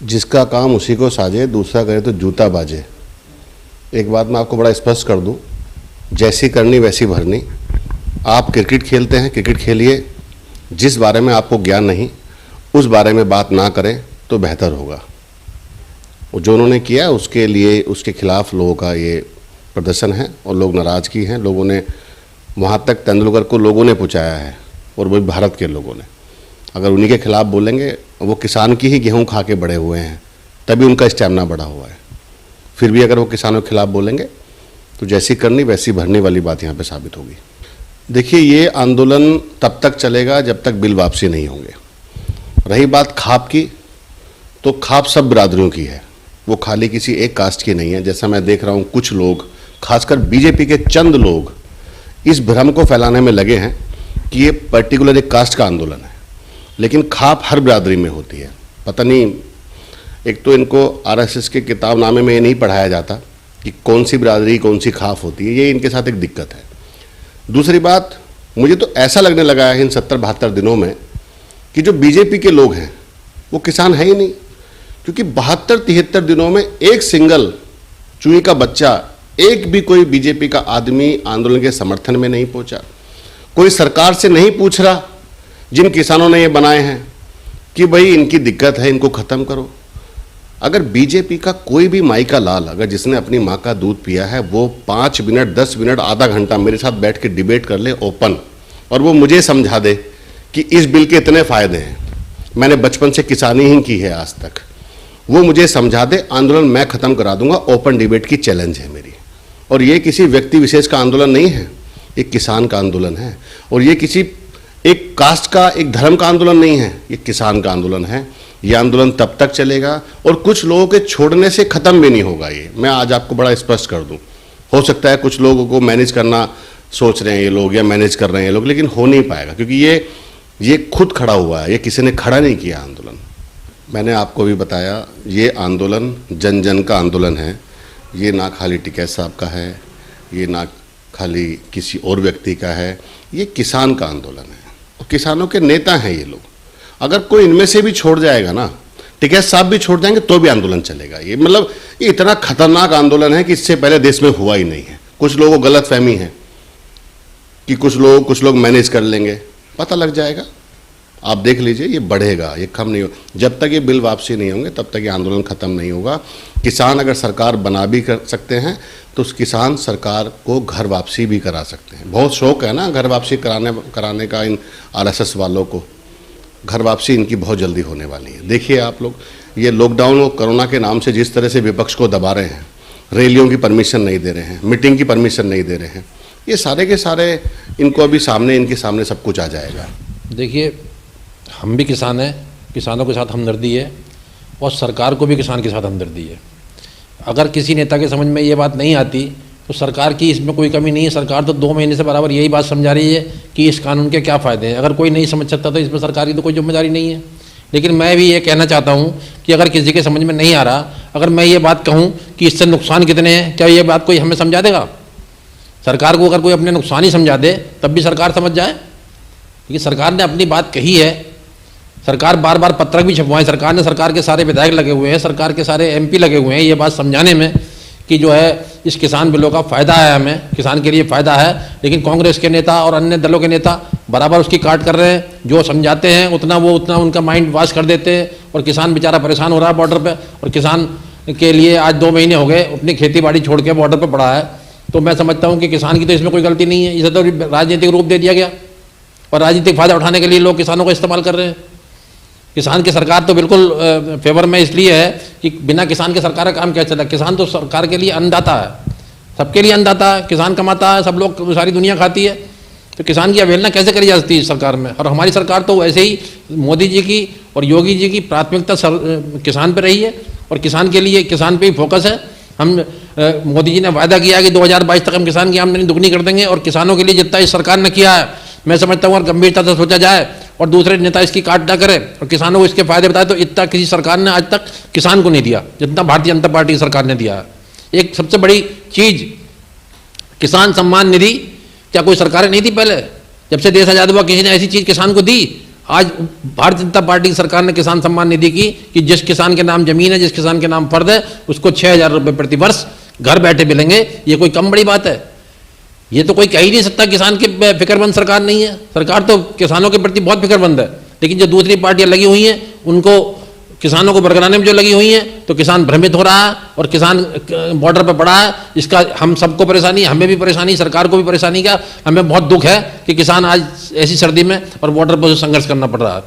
जिसका काम उसी को साजे, दूसरा करे तो जूता बाजे। एक बात मैं आपको बड़ा स्पष्ट कर दूं, जैसी करनी वैसी भरनी। आप क्रिकेट खेलते हैं, क्रिकेट खेलिए, जिस बारे में आपको ज्ञान नहीं उस बारे में बात ना करें तो बेहतर होगा। जो उन्होंने किया है उसके लिए, उसके खिलाफ लोगों का ये प्रदर्शन है और लोग नाराज़गी हैं। लोगों ने वहाँ तक तेंदुलकर को लोगों ने पहुँचाया है, और वो भारत के लोगों ने। अगर उन्हीं के खिलाफ बोलेंगे, वो किसान की ही गेहूँ खा के बड़े हुए हैं, तभी उनका स्टैमिना बढ़ा हुआ है। फिर भी अगर वो किसानों के खिलाफ बोलेंगे तो जैसी करनी वैसी भरनी वाली बात यहाँ पे साबित होगी। देखिए, ये आंदोलन तब तक चलेगा जब तक बिल वापसी नहीं होंगे। रही बात खाप की, तो खाप सब बिरादरियों की है, वो खाली किसी एक कास्ट की नहीं है। जैसा मैं देख रहा हूँ, कुछ लोग, खासकर बीजेपी के चंद लोग, इस भ्रम को फैलाने में लगे हैं कि ये पर्टिकुलर एक कास्ट का आंदोलन है, लेकिन खाप हर बिरादरी में होती है। पता नहीं, एक तो इनको आरएसएस के किताबनामे में ये नहीं पढ़ाया जाता कि कौन सी बिरादरी कौन सी खाप होती है, ये इनके साथ एक दिक्कत है। दूसरी बात, मुझे तो ऐसा लगने लगा है इन 70-72 दिनों में कि जो बीजेपी के लोग हैं वो किसान है ही नहीं, क्योंकि 72-73 दिनों में एक सिंगल चूई का बच्चा, एक भी कोई बीजेपी का आदमी आंदोलन के समर्थन में नहीं पहुंचा। कोई सरकार से नहीं पूछ रहा जिन किसानों ने ये बनाए हैं कि भाई इनकी दिक्कत है, इनको ख़त्म करो। अगर बीजेपी का कोई भी माई का लाल, अगर जिसने अपनी माँ का दूध पिया है, वो 5 मिनट, 10 मिनट, आधा घंटा मेरे साथ बैठ के डिबेट कर ले ओपन, और वो मुझे समझा दे कि इस बिल के इतने फ़ायदे हैं, मैंने बचपन से किसानी ही की है आज तक, वो मुझे समझा दे, आंदोलन मैं ख़त्म करा दूंगा। ओपन डिबेट की चैलेंज है मेरी। और ये किसी व्यक्ति विशेष का आंदोलन नहीं है, ये किसान का आंदोलन है। और ये किसी एक कास्ट का, एक धर्म का आंदोलन नहीं है, ये किसान का आंदोलन है। ये आंदोलन तब तक चलेगा और कुछ लोगों के छोड़ने से ख़त्म भी नहीं होगा। ये मैं आज आपको बड़ा स्पष्ट कर दूं। हो सकता है कुछ लोगों को मैनेज करना सोच रहे हैं ये लोग, या मैनेज कर रहे हैं ये लोग, लेकिन हो नहीं पाएगा, क्योंकि ये खुद खड़ा हुआ है, ये किसी ने खड़ा नहीं किया आंदोलन। मैंने आपको भी बताया, ये आंदोलन जन जन का आंदोलन है। ये ना खाली टिकैत साहब का है, ये ना खाली किसी और व्यक्ति का है, ये किसान का आंदोलन है और किसानों के नेता हैं ये लोग। अगर कोई इनमें से भी छोड़ जाएगा ना, टिकैत साहब भी छोड़ जाएंगे, तो भी आंदोलन चलेगा। ये मतलब ये इतना खतरनाक आंदोलन है कि इससे पहले देश में हुआ ही नहीं है। कुछ लोगों को गलत फहमी है कि कुछ लोग मैनेज कर लेंगे, पता लग जाएगा। आप देख लीजिए, ये बढ़ेगा, ये कम नहीं हो। जब तक ये बिल वापसी नहीं होंगे तब तक ये आंदोलन ख़त्म नहीं होगा। किसान अगर सरकार बना भी कर सकते हैं तो उस किसान सरकार को घर वापसी भी करा सकते हैं। बहुत शौक है ना घर वापसी कराने का इन आरएसएस वालों को। घर वापसी इनकी बहुत जल्दी होने वाली है। देखिए आप लोग, ये लॉकडाउन और कोरोना के नाम से जिस तरह से विपक्ष को दबा रहे हैं, रैलियों की परमिशन नहीं दे रहे हैं, मीटिंग की परमिशन नहीं दे रहे हैं, ये सारे के सारे इनको अभी इनके सामने सब कुछ आ जाएगा। देखिए, हम भी किसान हैं, किसानों के साथ हमदर्दी है और सरकार को भी किसान के साथ हमदर्दी है। अगर किसी नेता के समझ में ये बात नहीं आती तो सरकार की इसमें कोई कमी नहीं है। सरकार तो 2 महीने से बराबर यही बात समझा रही है कि इस कानून के क्या फ़ायदे हैं। अगर कोई नहीं समझ सकता तो इसमें सरकार की तो कोई जिम्मेदारी नहीं है। लेकिन मैं भी ये कहना चाहता हूँ कि अगर किसी के समझ में नहीं आ रहा, अगर मैं ये बात कहूँ कि इससे नुकसान कितने हैं, क्या ये बात कोई हमें समझा देगा? सरकार को अगर कोई अपने नुकसान ही समझा दे तब भी सरकार समझ जाए। क्योंकि सरकार ने अपनी बात कही है, सरकार बार बार पत्रक भी छपवाएं सरकार ने, सरकार के सारे विधायक लगे हुए हैं, सरकार के सारे एमपी लगे हुए हैं ये बात समझाने में कि जो है इस किसान बिलों का फ़ायदा है, हमें किसान के लिए फ़ायदा है। लेकिन कांग्रेस के नेता और अन्य दलों के नेता बराबर उसकी काट कर रहे हैं। जो समझाते हैं उतना उनका माइंड वॉश कर देते हैं और किसान बेचारा परेशान हो रहा है बॉर्डर पे। और किसान के लिए आज 2 महीने हो गए अपनी खेती बाड़ी छोड़ के बॉर्डर पर पड़ा है। तो मैं समझता हूँ कि किसान की तो इसमें कोई गलती नहीं है, इसे तो राजनीतिक रूप दे दिया गया और राजनीतिक फ़ायदा उठाने के लिए लोग किसानों को इस्तेमाल कर रहे हैं। किसान की सरकार तो बिल्कुल फेवर में इसलिए है कि बिना किसान के सरकार का काम क्या चला। किसान तो सरकार के लिए अन्नदाता है, सबके लिए अन्नदाता है, किसान कमाता है, सब लोग, सारी दुनिया खाती है। तो किसान की अवहेलना कैसे करी जा सकती है सरकार में? और हमारी सरकार तो वैसे ही मोदी जी की और योगी जी की प्राथमिकता किसान पर रही है और किसान के लिए, किसान पे ही फोकस है। हम मोदी जी ने वायदा किया कि 2022 तक हम किसान की आमदनी दुगनी कर देंगे और किसानों के लिए जितना इस सरकार ने किया है, मैं समझता हूँ और गंभीरता से सोचा जाए और दूसरे नेता इसकी काट ना करें और किसानों को इसके फायदे बताए तो इतना किसी सरकार ने आज तक किसान को नहीं दिया जितना भारतीय जनता पार्टी की सरकार ने दिया है। एक सबसे बड़ी चीज किसान सम्मान निधि, क्या कोई सरकारें नहीं थी पहले? जब से देश आजाद हुआ किसी ने ऐसी चीज किसान को दी? आज भारतीय जनता पार्टी की सरकार ने किसान सम्मान निधि की कि जिस किसान के नाम जमीन है, जिस किसान के नाम फर्द है, उसको 6,000 रुपये प्रति वर्ष घर बैठे मिलेंगे। ये कोई कम बड़ी बात है? ये तो कोई कह ही नहीं सकता किसान की फिक्रमंद सरकार नहीं है। सरकार तो किसानों के प्रति बहुत फिक्रमंद है, लेकिन जो दूसरी पार्टियां लगी हुई हैं उनको किसानों को बरगलाने में जो लगी हुई हैं, तो किसान भ्रमित हो रहा है और किसान बॉर्डर पर पड़ा है। इसका हम सबको परेशानी, हमें भी परेशानी, सरकार को भी परेशानी। का हमें बहुत दुख है कि किसान आज ऐसी सर्दी में और बॉर्डर पर संघर्ष करना पड़ रहा है।